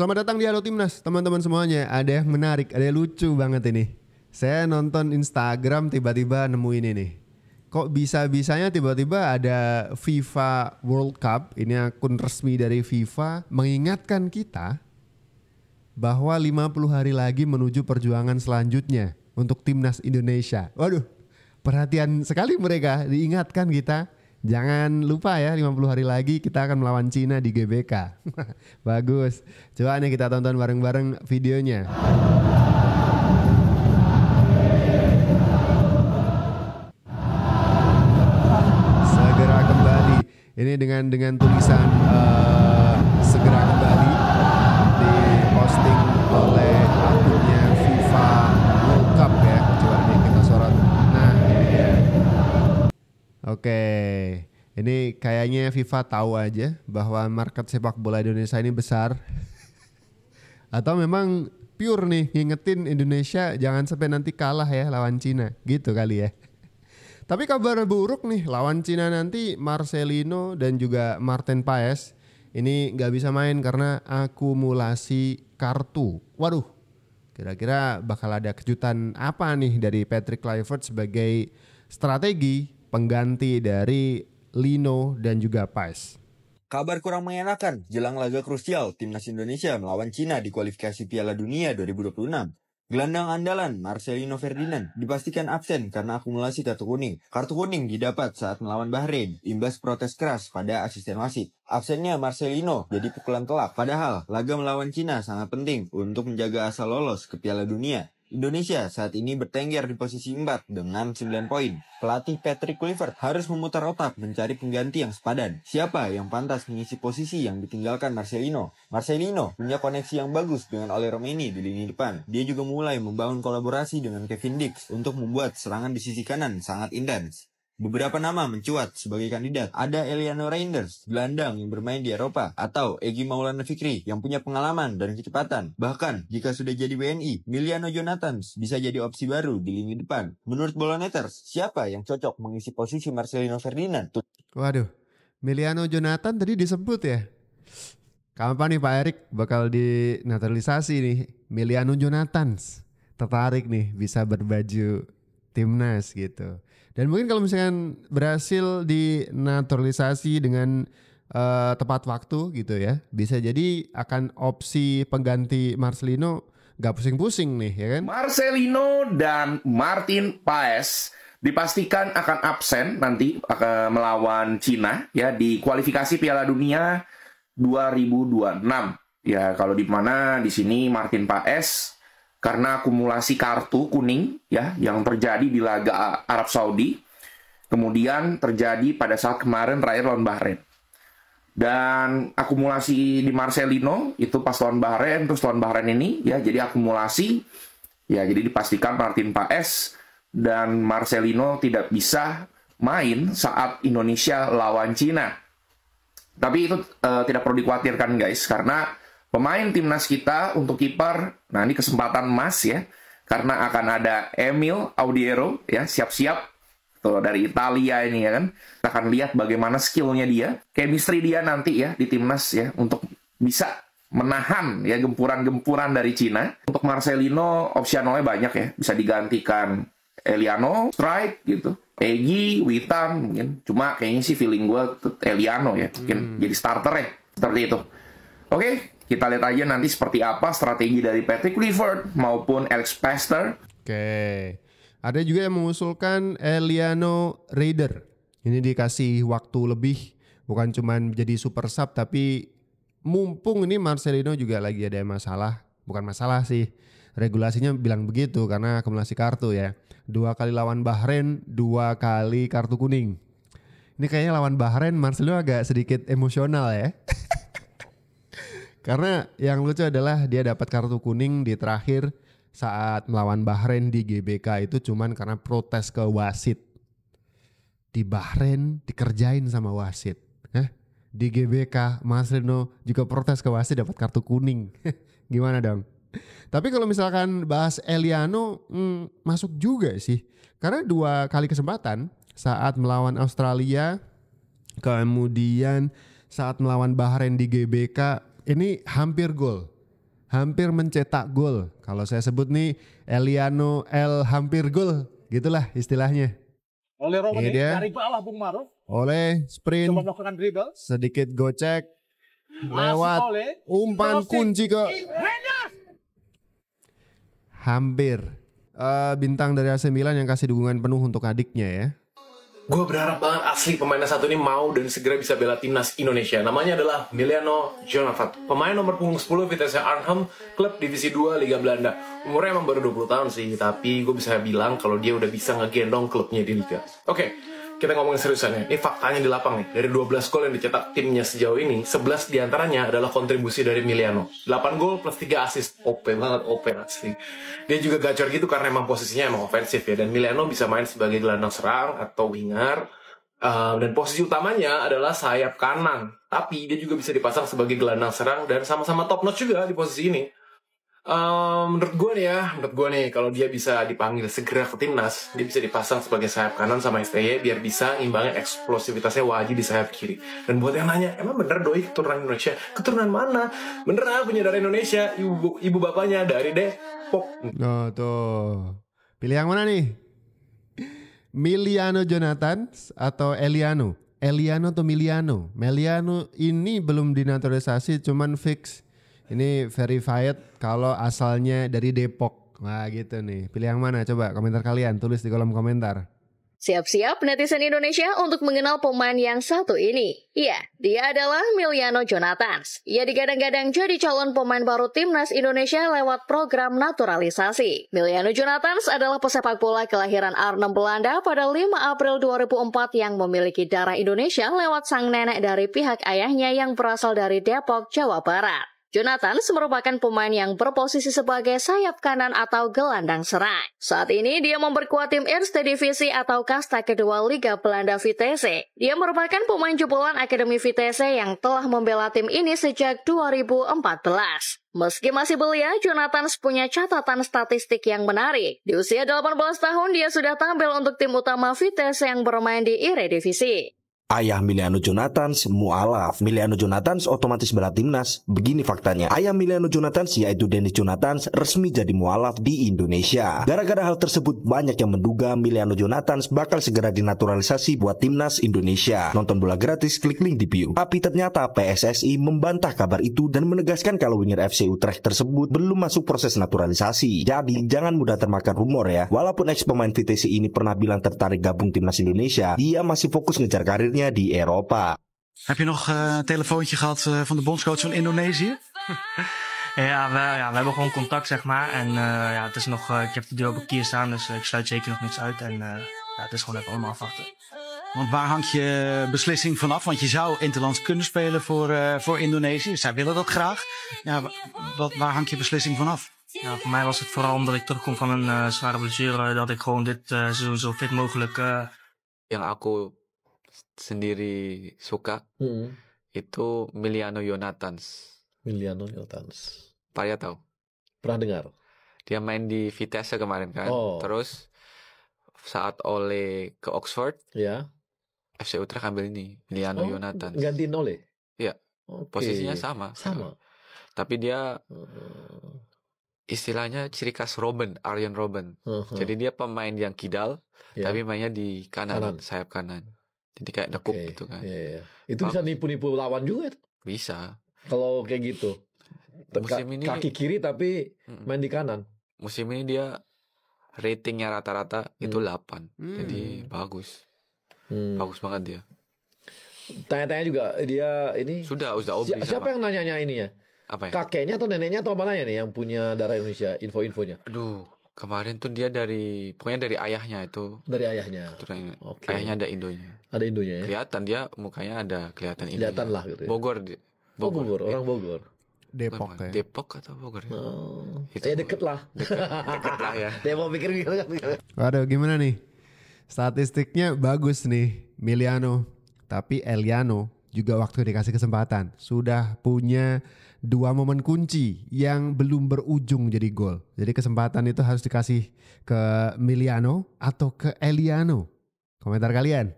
Selamat datang di Halo Timnas, teman-teman semuanya. Ada yang menarik, ada yang lucu banget ini. Saya nonton Instagram tiba-tiba nemu ini nih. Kok bisa-bisanya tiba-tiba ada FIFA World Cup, ini akun resmi dari FIFA, mengingatkan kita bahwa 50 hari lagi menuju perjuangan selanjutnya untuk Timnas Indonesia. Waduh, perhatian sekali mereka, diingatkan kita. Jangan lupa ya, 50 hari lagi kita akan melawan Cina di GBK. Bagus. Coba nih kita tonton bareng-bareng videonya. Segera kembali. Ini dengan tulisan segera kembali diposting oleh akunnya FIFA World Cup ya. Coba nih kita sorot. Nah, ini dia. Oke, ini kayaknya FIFA tahu aja bahwa market sepak bola Indonesia ini besar. Atau memang pure nih ngingetin Indonesia jangan sampai nanti kalah ya lawan Cina, gitu kali ya. Tapi kabar buruk nih, lawan Cina nanti Marcelino dan juga Martin Paes ini nggak bisa main karena akumulasi kartu. Waduh, kira-kira bakal ada kejutan apa nih dari Patrick Kluivert sebagai strategi pengganti dari Lino dan juga Paes. Kabar kurang mengenakan jelang laga krusial Timnas Indonesia melawan Cina di kualifikasi Piala Dunia 2026. Gelandang andalan Marcelino Ferdinand dipastikan absen karena akumulasi kartu kuning. Kartu kuning didapat saat melawan Bahrain, imbas protes keras pada asisten wasit. Absennya Marcelino jadi pukulan telak, padahal laga melawan Cina sangat penting untuk menjaga asa lolos ke Piala Dunia. Indonesia saat ini bertengger di posisi 4 dengan 9 poin. Pelatih Patrick Kluivert harus memutar otak mencari pengganti yang sepadan. Siapa yang pantas mengisi posisi yang ditinggalkan Marcelino? Marcelino punya koneksi yang bagus dengan Ole Romeni di lini depan. Dia juga mulai membangun kolaborasi dengan Kevin Dix untuk membuat serangan di sisi kanan sangat intens. Beberapa nama mencuat sebagai kandidat. Ada Eliano Reinders, gelandang yang bermain di Eropa, atau Egy Maulana Fikri yang punya pengalaman dan kecepatan. Bahkan jika sudah jadi WNI, Miliano Jonathans bisa jadi opsi baru di lini depan. Menurut Boloneters, siapa yang cocok mengisi posisi Marcelino Ferdinand? Waduh, Miliano Jonathan tadi disebut ya. Kapan nih Pak Erik bakal dinaturalisasi nih Miliano Jonathans? Tertarik nih bisa berbaju timnas gitu. Dan mungkin kalau misalkan berhasil dinaturalisasi dengan tepat waktu gitu ya, bisa jadi akan opsi pengganti Marcelino gak pusing-pusing nih ya kan. Marcelino dan Martin Paes dipastikan akan absen nanti akan melawan Cina ya di kualifikasi Piala Dunia 2026. Ya kalau di mana di sini Martin Paes karena akumulasi kartu kuning ya yang terjadi di laga Arab Saudi, kemudian terjadi pada saat kemarin terakhir lawan Bahrain. Dan akumulasi di Marcelino itu pas lawan Bahrain, terus lawan Bahrain ini ya jadi akumulasi ya, jadi dipastikan Martin Paes dan Marcelino tidak bisa main saat Indonesia lawan Cina. Tapi itu tidak perlu dikhawatirkan guys, karena pemain timnas kita untuk kiper, nah ini kesempatan emas ya, karena akan ada Emil Audiero ya, siap-siap tuh dari Italia ini ya kan. Kita akan lihat bagaimana skillnya dia, chemistry dia nanti ya di timnas ya untuk bisa menahan ya gempuran-gempuran dari Cina. Untuk Marcelino opsionalnya banyak ya, bisa digantikan Eliano, Strike gitu, Egy, Witan mungkin. Cuma kayaknya sih feeling gue Eliano ya, mungkin jadi starter ya, seperti itu. Oke. Kita lihat aja nanti seperti apa strategi dari Patrick Kluivert maupun Alex Pastoor. Oke. Ada juga yang mengusulkan Eliano Raider. Ini dikasih waktu lebih, bukan cuma jadi super sub, tapi mumpung ini Marcelino juga lagi ada masalah. Bukan masalah sih, regulasinya bilang begitu karena akumulasi kartu ya. 2 kali lawan Bahrain, 2 kali kartu kuning. Ini kayaknya lawan Bahrain Marcelino agak sedikit emosional ya. Karena yang lucu adalah dia dapat kartu kuning di terakhir saat melawan Bahrain di GBK itu cuman karena protes ke wasit. Di Bahrain dikerjain sama wasit. Di GBK Marcelino juga protes ke wasit dapat kartu kuning. Gimana dong? Tapi kalau misalkan bahas Eliano masuk juga sih. Karena 2 kali kesempatan saat melawan Australia, kemudian saat melawan Bahrain di GBK ini hampir gol. hampir mencetak gol. Kalau saya sebut nih Eliano El hampir gol, gitulah istilahnya. Oleh Ini Romani dia. dari bawah Bung Maruf. Oleh sprint, Coba melakukan dribble. sedikit gocek, Masuk lewat oleh. umpan Crossing. kunci ke hampir. Bintang dari AC Milan yang kasih dukungan penuh untuk adiknya ya. Gue berharap banget asli pemain satu ini mau dan segera bisa bela timnas Indonesia. Namanya adalah Emiliano Jonathan. Pemain nomor punggung 10 Vitesse Arnhem, klub divisi 2 Liga Belanda. Umurnya emang baru 20 tahun sih, tapi gue bisa bilang kalau dia udah bisa ngegendong klubnya di Liga. Oke, kita ngomongin seriusannya. Ini faktanya di lapang nih. Dari 12 gol yang dicetak timnya sejauh ini, 11 diantaranya adalah kontribusi dari Emiliano. 8 gol plus 3 assist. OP banget, OP asli. Dia juga gacor gitu karena emang posisinya emang ofensif ya. Dan Emiliano bisa main sebagai gelandang serang atau winger. Dan posisi utamanya adalah sayap kanan. Tapi dia juga bisa dipasang sebagai gelandang serang dan sama-sama top notch juga di posisi ini. Menurut gue nih, kalau dia bisa dipanggil segera ke timnas, dia bisa dipasang sebagai sayap kanan sama STY biar bisa imbangin eksplosivitasnya Waji di sayap kiri. Dan buat yang nanya, emang bener doi keturunan Indonesia? Keturunan mana? Beneran punya darah Indonesia, ibu bapaknya dari Depok. Oh tuh, pilih yang mana nih? Miliano Jonathan atau Eliano? Eliano atau Miliano? Miliano ini belum dinaturalisasi, cuman fix. Ini verified kalau asalnya dari Depok. Wah gitu nih. Pilih yang mana? Coba komentar kalian. Tulis di kolom komentar. Siap-siap netizen Indonesia untuk mengenal pemain yang satu ini. Iya, dia adalah Emiliano Jonathan. Ia digadang-gadang jadi calon pemain baru timnas Indonesia lewat program naturalisasi. Emiliano Jonathan adalah pesepak bola kelahiran Arnhem, Belanda pada 5 April 2004 yang memiliki darah Indonesia lewat sang nenek dari pihak ayahnya yang berasal dari Depok, Jawa Barat. Jonathan merupakan pemain yang berposisi sebagai sayap kanan atau gelandang serang. Saat ini dia memperkuat tim Eerste Divisie atau kasta kedua Liga Belanda Vitesse. Dia merupakan pemain jebolan Akademi Vitesse yang telah membela tim ini sejak 2014. Meski masih belia, Jonathan punya catatan statistik yang menarik. Di usia 18 tahun, dia sudah tampil untuk tim utama Vitesse yang bermain di Eredivisie. Ayah Emiliano Jonathan mualaf. Emiliano Jonathan otomatis bela timnas. Begini faktanya. Ayah Emiliano Jonathan yaitu Dennis Jonathan resmi jadi mualaf di Indonesia. Gara-gara hal tersebut banyak yang menduga Emiliano Jonathan bakal segera dinaturalisasi buat timnas Indonesia. Nonton bola gratis, klik link di bio. Tapi ternyata PSSI membantah kabar itu dan menegaskan kalau winger FC Utrecht tersebut belum masuk proses naturalisasi. Jadi jangan mudah termakan rumor ya. Walaupun ex pemain Vitesse ini pernah bilang tertarik gabung timnas Indonesia, dia masih fokus ngejar karirnya di Eropa. Heb je nog een telefoontje gehad van de bondscoach van Indonesië? We hebben gewoon contact, zeg maar. En het is nog, ik heb de deur op een kier staan, dus ik sluit zeker nog niks uit. En het is gewoon even allemaal afwachten. Want waar hangt je beslissing vanaf? Want je zou interlands kunnen spelen voor Indonesië. Zij willen dat graag. Ja, waar hangt je beslissing vanaf? Ja, voor mij was het vooral omdat ik terugkom van een zware blessure, dat ik gewoon dit seizoen zo fit mogelijk... Yang aku sendiri suka itu Emiliano Jonathan. Emiliano Jonathan. Paya tahu? Pernah dengar? Dia main di Vitesse kemarin kan. Terus saat Ole ke Oxford, ya, FC Utrecht ambil ini Emiliano Jonathan. Gantiin Ole? Iya. Posisinya sama. Tapi dia istilahnya ciri khas Arjen Robben. Jadi dia pemain yang kidal, tapi mainnya di kanan. Sayap kanan. Jadi kayak nekuk gitu kan. Itu bisa nipu-nipu lawan juga? Bisa. Kalau kayak gitu. Musim ini kaki kiri tapi main di kanan. Musim ini dia ratingnya rata-rata itu 8. Jadi bagus. Bagus banget dia. Tanya-tanya juga dia ini. Sudah Obri. Siapa yang nanya ini ya? Apa ya? Kakeknya atau neneknya atau mananya nih yang punya darah Indonesia, info-infonya? Aduh, kemarin tuh dia pokoknya dari ayahnya itu. Dari ayahnya. Ayahnya ada Indonya. Ada Indonya ya? Kelihatan dia mukanya ada kelihatan Indonya. Kelihatan lah gitu ya. Bogor. Bogor, orang Bogor. Depok ya. Depok atau Bogor ya? Ya deket lah. Deket lah ya. Dia mau pikir gitu. Waduh, gimana nih? Statistiknya bagus nih, Emiliano. Tapi Eliano juga waktu dikasih kesempatan sudah punya 2 momen kunci yang belum berujung jadi gol. Jadi kesempatan itu harus dikasih ke Emiliano atau ke Eliano. Komentar kalian.